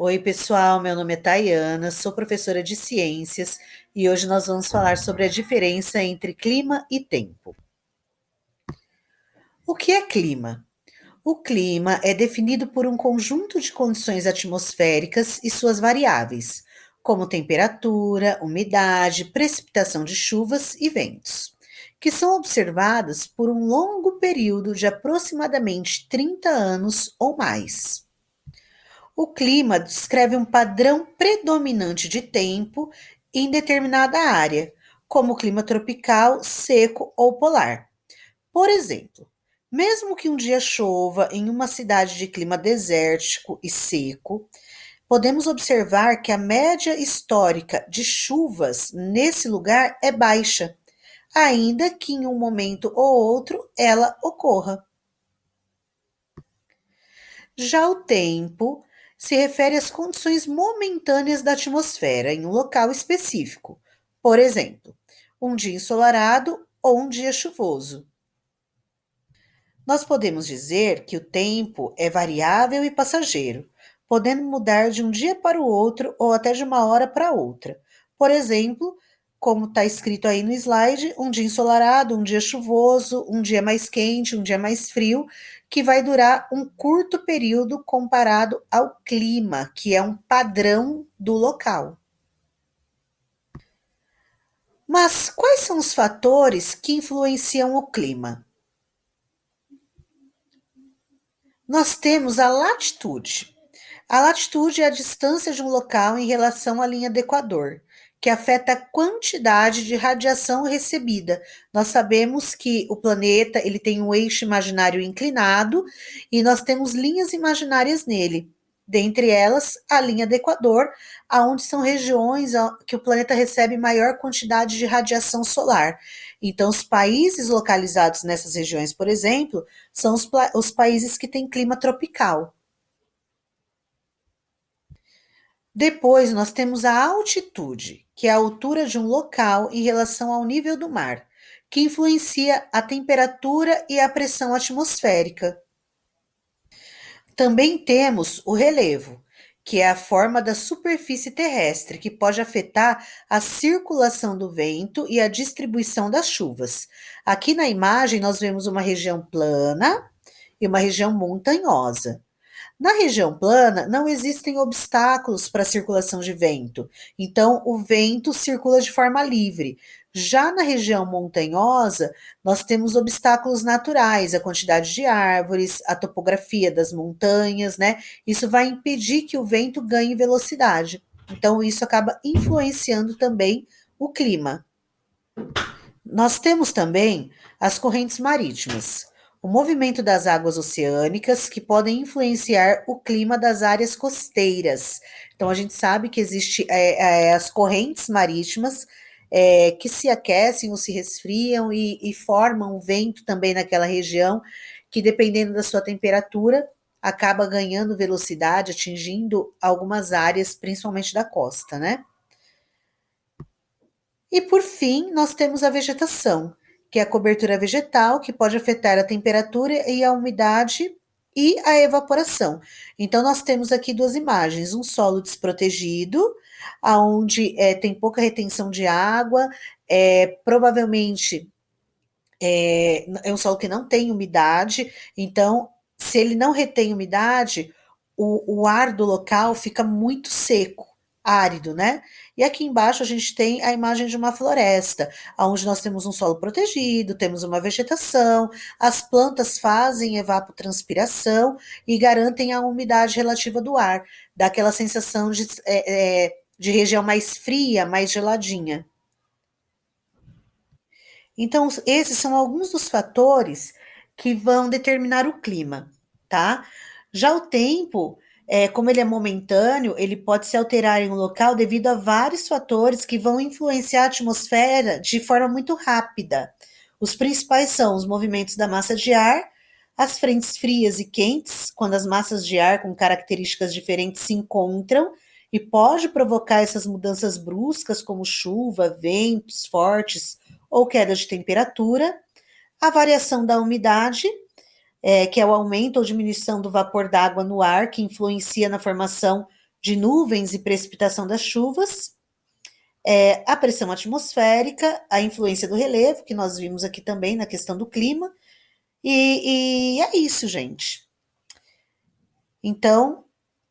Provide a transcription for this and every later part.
Oi, pessoal, meu nome é Tayana, sou professora de ciências e hoje nós vamos falar sobre a diferença entre clima e tempo. O que é clima? O clima é definido por um conjunto de condições atmosféricas e suas variáveis, como temperatura, umidade, precipitação de chuvas e ventos, que são observadas por um longo período de aproximadamente 30 anos ou mais. O clima descreve um padrão predominante de tempo em determinada área, como o clima tropical, seco ou polar. Por exemplo, mesmo que um dia chova em uma cidade de clima desértico e seco, podemos observar que a média histórica de chuvas nesse lugar é baixa, ainda que em um momento ou outro ela ocorra. Já o tempo se refere às condições momentâneas da atmosfera em um local específico. Por exemplo, um dia ensolarado ou um dia chuvoso. Nós podemos dizer que o tempo é variável e passageiro, podendo mudar de um dia para o outro ou até de uma hora para outra. Por exemplo, como está escrito aí no slide, um dia ensolarado, um dia chuvoso, um dia mais quente, um dia mais frio, que vai durar um curto período comparado ao clima, que é um padrão do local. Mas quais são os fatores que influenciam o clima? Nós temos a latitude. A latitude é a distância de um local em relação à linha do Equador, que afeta a quantidade de radiação recebida. Nós sabemos que o planeta ele tem um eixo imaginário inclinado e nós temos linhas imaginárias nele. Dentre elas, a linha do Equador, aonde são regiões que o planeta recebe maior quantidade de radiação solar. Então, os países localizados nessas regiões, por exemplo, são os países que têm clima tropical. Depois, nós temos a altitude, que é a altura de um local em relação ao nível do mar, que influencia a temperatura e a pressão atmosférica. Também temos o relevo, que é a forma da superfície terrestre, que pode afetar a circulação do vento e a distribuição das chuvas. Aqui na imagem, nós vemos uma região plana e uma região montanhosa. Na região plana, não existem obstáculos para a circulação de vento, então o vento circula de forma livre. Já na região montanhosa, nós temos obstáculos naturais, a quantidade de árvores, a topografia das montanhas, né? Isso vai impedir que o vento ganhe velocidade. Então, isso acaba influenciando também o clima. Nós temos também as correntes marítimas, o movimento das águas oceânicas que podem influenciar o clima das áreas costeiras. Então, a gente sabe que existe as correntes marítimas que se aquecem ou se resfriam e formam vento também naquela região, que dependendo da sua temperatura, acaba ganhando velocidade, atingindo algumas áreas, principalmente da costa, né? E por fim, nós temos a vegetação, que é a cobertura vegetal, que pode afetar a temperatura e a umidade e a evaporação. Então, nós temos aqui duas imagens: um solo desprotegido, onde tem pouca retenção de água, provavelmente é um solo que não tem umidade, então, se ele não retém umidade, o ar do local fica muito seco, árido, né? E aqui embaixo a gente tem a imagem de uma floresta, onde nós temos um solo protegido, temos uma vegetação, as plantas fazem evapotranspiração e garantem a umidade relativa do ar, dá aquela sensação de região mais fria, mais geladinha. Então, esses são alguns dos fatores que vão determinar o clima, tá? Já o tempo, como ele é momentâneo, ele pode se alterar em um local devido a vários fatores que vão influenciar a atmosfera de forma muito rápida. Os principais são os movimentos da massa de ar, as frentes frias e quentes, quando as massas de ar com características diferentes se encontram e pode provocar essas mudanças bruscas, como chuva, ventos fortes ou queda de temperatura, a variação da umidade, que é o aumento ou diminuição do vapor d'água no ar, que influencia na formação de nuvens e precipitação das chuvas, a pressão atmosférica, a influência do relevo, que nós vimos aqui também na questão do clima, e é isso, gente. Então,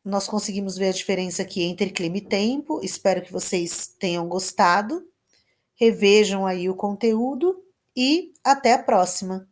nós conseguimos ver a diferença aqui entre clima e tempo. Espero que vocês tenham gostado. Revejam aí o conteúdo e até a próxima.